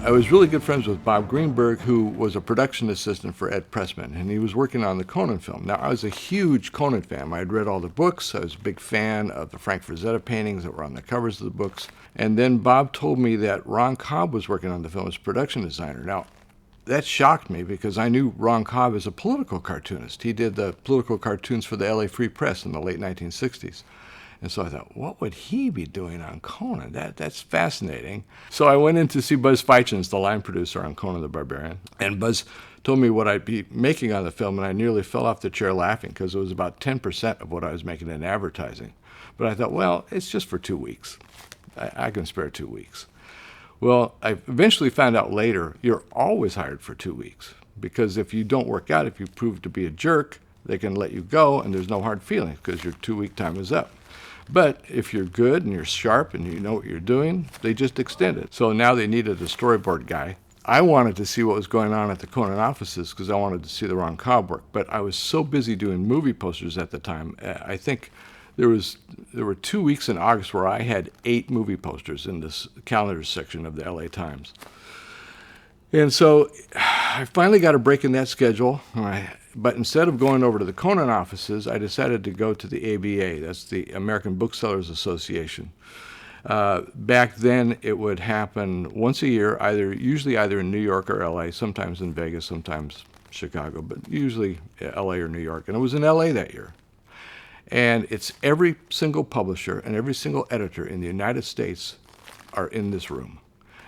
I was really good friends with Bob Greenberg, who was a production assistant for Ed Pressman, and he was working on the Conan film. Now, I was a huge Conan fan. I had read all the books. I was a big fan of the Frank Frazetta paintings that were on the covers of the books. And then Bob told me that Ron Cobb was working on the film as production designer. Now, that shocked me because I knew Ron Cobb as a political cartoonist. He did the political cartoons for the LA Free Press in the late 1960s. And so I thought, what would he be doing on Conan? That's fascinating. So I went in to see Buzz Feichens, the line producer on Conan the Barbarian. And Buzz told me what I'd be making on the film, and I nearly fell off the chair laughing because it was about 10% of what I was making in advertising. But I thought, well, it's just for 2 weeks. I can spare 2 weeks. Well, I eventually found out later, you're always hired for 2 weeks. Because if you don't work out, if you prove to be a jerk, they can let you go, and there's no hard feelings because your 2-week time is up. But if you're good and you're sharp and you know what you're doing, they just extend it. So now they needed a storyboard guy. I wanted to see what was going on at the Conan offices because I wanted to see the Ron Cobb work. But I was so busy doing movie posters at the time. I think there were 2 weeks in August where I had 8 movie posters in this calendar section of the LA Times. And so I finally got a break in that schedule. But instead of going over to the Conan offices, I decided to go to the ABA. That's the American Booksellers Association. Back then, it would happen once a year, usually either in New York or LA, sometimes in Vegas, sometimes Chicago, but usually LA or New York. And it was in LA that year. And it's every single publisher and every single editor in the United States are in this room.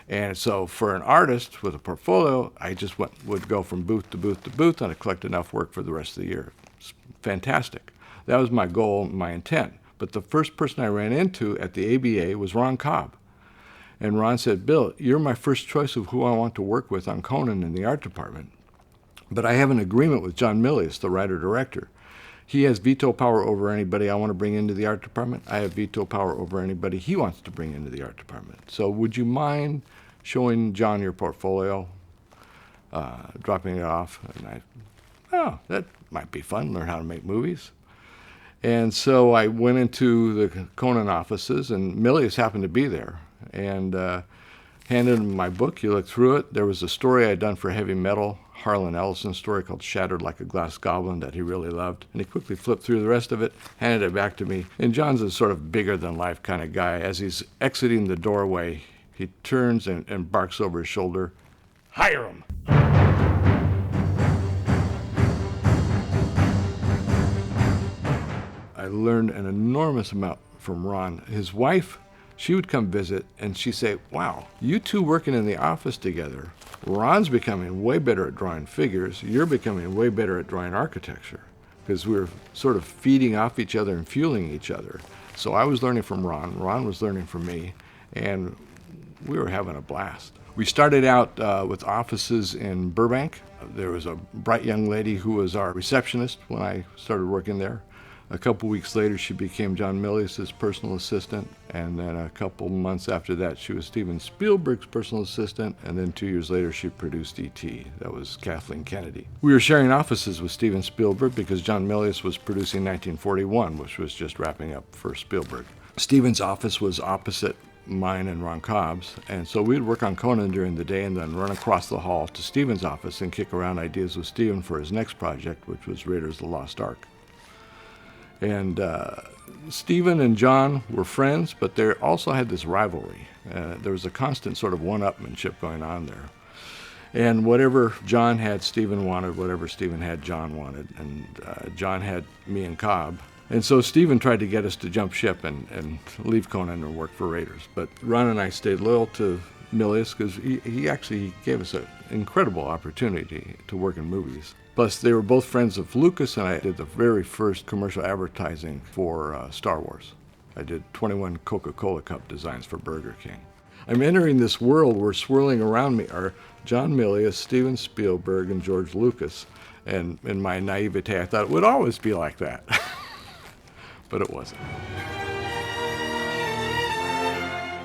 And so for an artist with a portfolio, I just would go from booth to booth to booth, and I collect enough work for the rest of the year. It's fantastic. That was my goal, my intent. But the first person I ran into at the ABA was Ron Cobb. And Ron said, Bill, you're my first choice of who I want to work with on Conan in the art department. But I have an agreement with John Milius, the writer-director. He has veto power over anybody I want to bring into the art department. I have veto power over anybody he wants to bring into the art department. So would you mind showing John your portfolio, dropping it off? And that might be fun, learn how to make movies. And so I went into the Conan offices, and Milius happened to be there, and handed him my book. He looked through it. There was a story I'd done for Heavy Metal, Harlan Ellison's story called Shattered Like a Glass Goblin that he really loved. And he quickly flipped through the rest of it, handed it back to me. And John's a sort of bigger-than-life kind of guy. As he's exiting the doorway, he turns and barks over his shoulder, "Hire him!" I learned an enormous amount from Ron. His wife, she would come visit, and she'd say, wow, you two working in the office together, Ron's becoming way better at drawing figures, you're becoming way better at drawing architecture, because we were sort of feeding off each other and fueling each other. So I was learning from Ron was learning from me, and we were having a blast. We started out with offices in Burbank. There was a bright young lady who was our receptionist when I started working there. A couple weeks later, she became John Milius's personal assistant, and then a couple months after that, she was Steven Spielberg's personal assistant, and then 2 years later, she produced E.T. That was Kathleen Kennedy. We were sharing offices with Steven Spielberg because John Milius was producing 1941, which was just wrapping up for Spielberg. Steven's office was opposite mine and Ron Cobb's, and so we'd work on Conan during the day and then run across the hall to Steven's office and kick around ideas with Steven for his next project, which was Raiders of the Lost Ark. And Stephen and John were friends, but they also had this rivalry. There was a constant sort of one-upmanship going on there. And whatever John had, Stephen wanted. Whatever Stephen had, John wanted. And John had me and Cobb. And so Stephen tried to get us to jump ship and leave Conan and work for Raiders. But Ron and I stayed loyal to Milius because he actually gave us an incredible opportunity to work in movies. Plus, they were both friends of Lucas, and I did the very first commercial advertising for Star Wars. I did 21 Coca-Cola cup designs for Burger King. I'm entering this world where swirling around me are John Milius, Steven Spielberg, and George Lucas. And in my naivete, I thought it would always be like that. But it wasn't.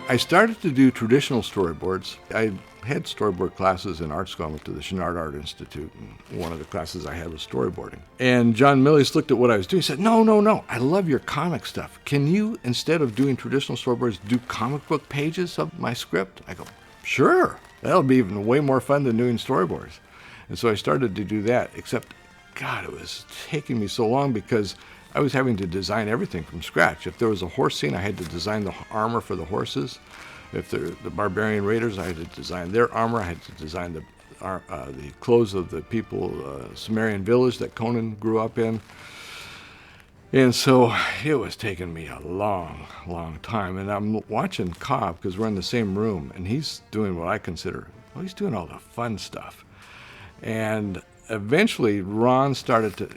I started to do traditional storyboards. I had storyboard classes in art school. I went to the Chouinard Art Institute, and one of the classes I had was storyboarding. And John Milius looked at what I was doing. He said, no, I love your comic stuff. Can you, instead of doing traditional storyboards, do comic book pages of my script? I go, sure. That'll be even way more fun than doing storyboards. And so I started to do that, except, God, it was taking me so long because I was having to design everything from scratch. If there was a horse scene, I had to design the armor for the horses. If they're the barbarian raiders, I had to design their armor. I had to design the clothes of the people, Sumerian village that Conan grew up in. And so it was taking me a long, long time. And I'm watching Cobb, because we're in the same room, and he's doing what I consider, well, he's doing all the fun stuff. And eventually Ron started to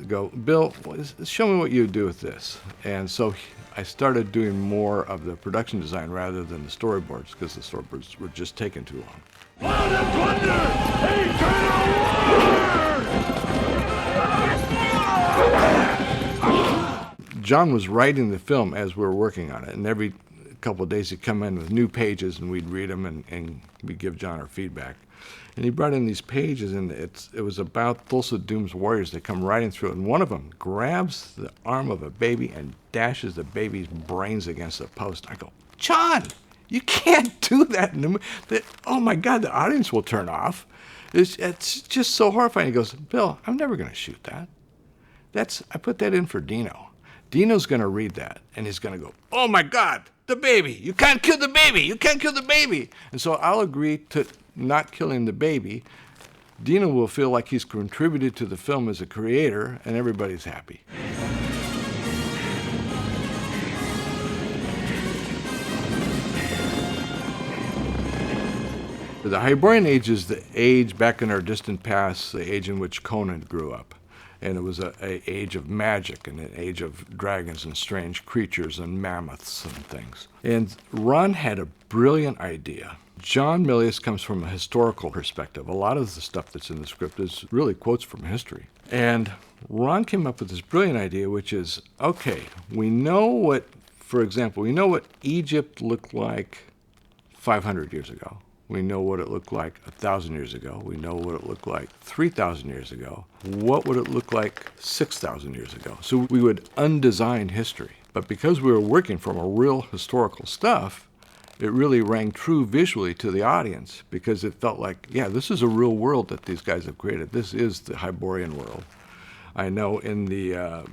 go, Bill, show me what you do with this. And so I started doing more of the production design rather than the storyboards, because the storyboards were just taking too long. Cloud of Thunder! Eternal War! John was writing the film as we were working on it, and every couple of days he'd come in with new pages, and we'd read them, and we'd give John our feedback. And he brought in these pages, and it was about Thulsa Doom's warriors that come riding through it, and one of them grabs the arm of a baby and dashes the baby's brains against a post. I go, John, you can't do that. Oh my God, the audience will turn off. It's just so horrifying. He goes, Bill, I'm never going to shoot that. I put that in for Dino. Dino's going to read that, and he's going to go, oh my God, the baby. You can't kill the baby. You can't kill the baby. And so I'll agree to not killing the baby. Dino will feel like he's contributed to the film as a creator, and everybody's happy. The Hyborian Age is the age back in our distant past, the age in which Conan grew up. And it was an age of magic and an age of dragons and strange creatures and mammoths and things. And Ron had a brilliant idea. John Milius comes from a historical perspective. A lot of the stuff that's in the script is really quotes from history. And Ron came up with this brilliant idea, which is, okay, we know what Egypt looked like 500 years ago. We know what it looked like 1,000 years ago. We know what it looked like 3,000 years ago. What would it look like 6,000 years ago? So we would undesign history. But because we were working from a real historical stuff, it really rang true visually to the audience, because it felt like, yeah, this is a real world that these guys have created. This is the Hyborian world. I know in the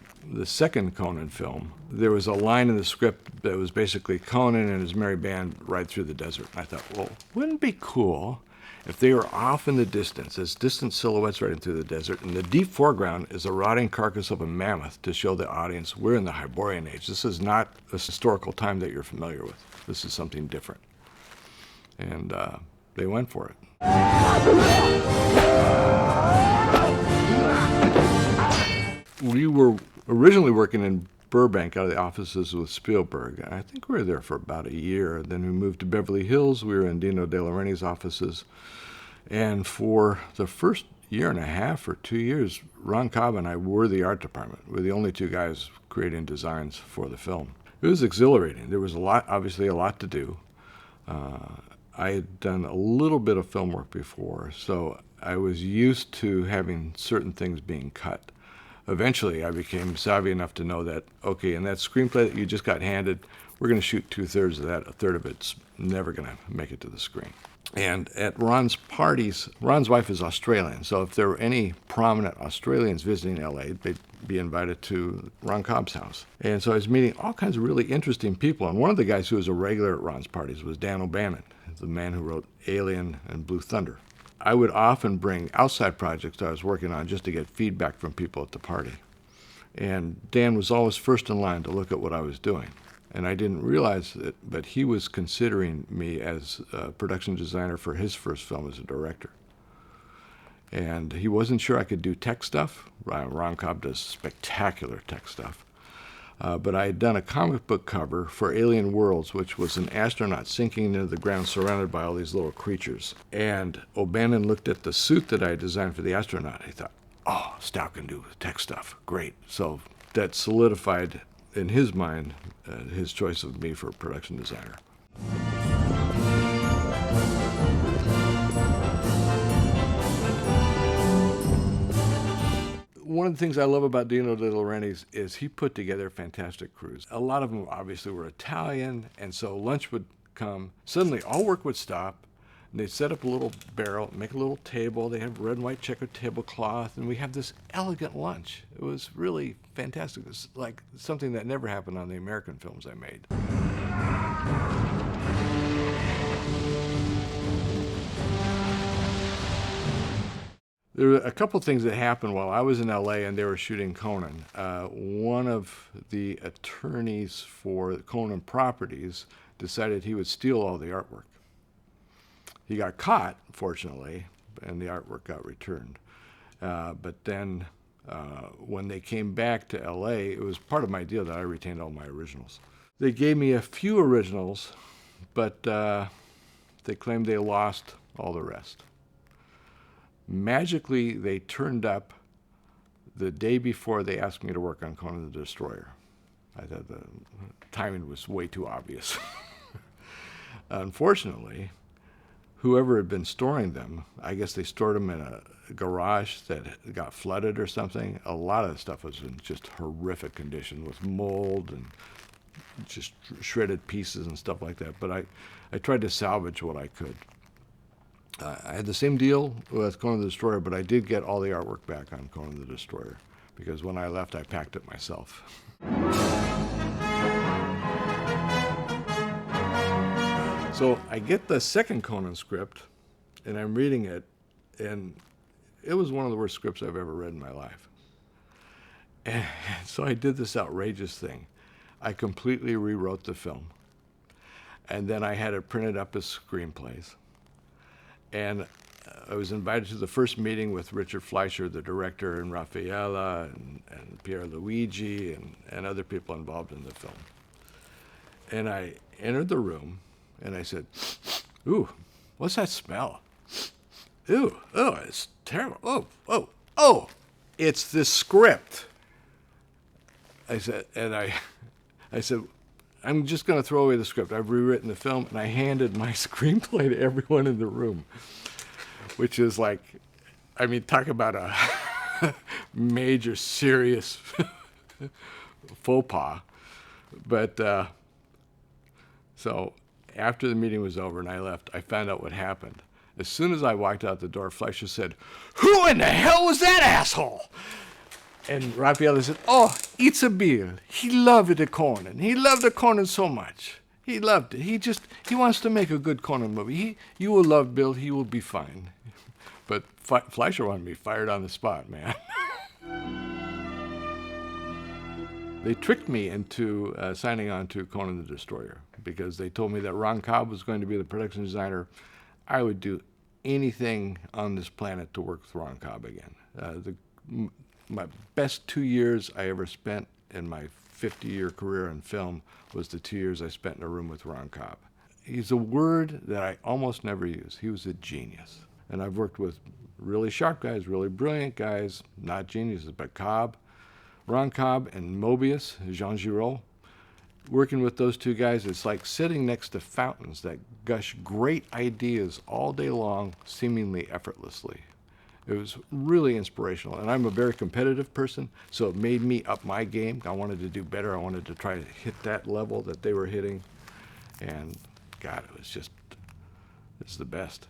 second Conan film, there was a line in the script that was basically Conan and his merry band ride through the desert. And I thought, well, wouldn't it be cool if they were off in the distance, as distant silhouettes riding through the desert, and the deep foreground is a rotting carcass of a mammoth to show the audience we're in the Hyborian Age. This is not a historical time that you're familiar with. This is something different. And they went for it. We were originally working in Burbank out of the offices with Spielberg. I think we were there for about a year. Then we moved to Beverly Hills. We were in Dino De Laurentiis' offices. And for the first year and a half or 2 years, Ron Cobb and I were the art department. We were the only two guys creating designs for the film. It was exhilarating. There was obviously a lot to do. I had done a little bit of film work before, so I was used to having certain things being cut. Eventually, I became savvy enough to know that, okay, in that screenplay that you just got handed, we're going to shoot 2/3 of that. A third of it's never going to make it to the screen. And at Ron's parties, Ron's wife is Australian, so if there were any prominent Australians visiting LA, they'd be invited to Ron Cobb's house. And so I was meeting all kinds of really interesting people. And one of the guys who was a regular at Ron's parties was Dan O'Bannon, the man who wrote Alien and Blue Thunder. I would often bring outside projects that I was working on just to get feedback from people at the party. And Dan was always first in line to look at what I was doing. And I didn't realize it, but he was considering me as a production designer for his first film as a director. And he wasn't sure I could do tech stuff. Ron Cobb does spectacular tech stuff. But I had done a comic book cover for Alien Worlds, which was an astronaut sinking into the ground surrounded by all these little creatures. And O'Bannon looked at the suit that I designed for the astronaut. He thought, oh, Stout can do tech stuff. Great. So that solidified in his mind his choice of me for production designer. One of the things I love about Dino De Laurentiis is he put together fantastic crews. A lot of them obviously were Italian, and so lunch would come. Suddenly all work would stop. And they set up a little barrel, make a little table. They have red and white checkered tablecloth, and we have this elegant lunch. It was really fantastic. It was like something that never happened on the American films I made. There were a couple things that happened while I was in LA and they were shooting Conan. One of the attorneys for Conan Properties decided he would steal all the artwork. He got caught, fortunately, and the artwork got returned. But then when they came back to LA, it was part of my deal that I retained all my originals. They gave me a few originals, but they claimed they lost all the rest. Magically, they turned up the day before they asked me to work on Conan the Destroyer. I thought the timing was way too obvious. Unfortunately, whoever had been storing them, I guess they stored them in a garage that got flooded or something. A lot of the stuff was in just horrific condition with mold and just shredded pieces and stuff like that. But I tried to salvage what I could. I had the same deal with Conan the Destroyer, but I did get all the artwork back on Conan the Destroyer because when I left, I packed it myself. So I get the second Conan script, and I'm reading it, and it was one of the worst scripts I've ever read in my life. And so I did this outrageous thing. I completely rewrote the film, and then I had it printed up as screenplays. And I was invited to the first meeting with Richard Fleischer, the director, and Raffaella, and Pierre Luigi, and other people involved in the film. And I entered the room, and I said, "Ooh, what's that smell? Ooh, oh, it's terrible. Oh, it's the script." I said, "I'm just going to throw away the script. I've rewritten the film," and I handed my screenplay to everyone in the room, which is like, I mean, talk about a major, serious faux pas. But so after the meeting was over and I left, I found out what happened. As soon as I walked out the door, Fleischer said, "Who in the hell was that asshole?" And Raffaella said, "Oh, it's a Bill. He loved the Conan. He loved the Conan so much. He loved it. He wants to make a good Conan movie. You will love Bill. He will be fine." But Fleischer wanted me fired on the spot, man. They tricked me into signing on to Conan the Destroyer because they told me that Ron Cobb was going to be the production designer. I would do anything on this planet to work with Ron Cobb again. My best 2 years I ever spent in my 50-year career in film was the 2 years I spent in a room with Ron Cobb. He's a word that I almost never use. He was a genius. And I've worked with really sharp guys, really brilliant guys, not geniuses, but Cobb. Ron Cobb and Mobius, Jean Giraud. Working with those two guys, it's like sitting next to fountains that gush great ideas all day long, seemingly effortlessly. It was really inspirational, and I'm a very competitive person, so it made me up my game. I wanted to do better. I wanted to try to hit that level that they were hitting, and God, it's the best.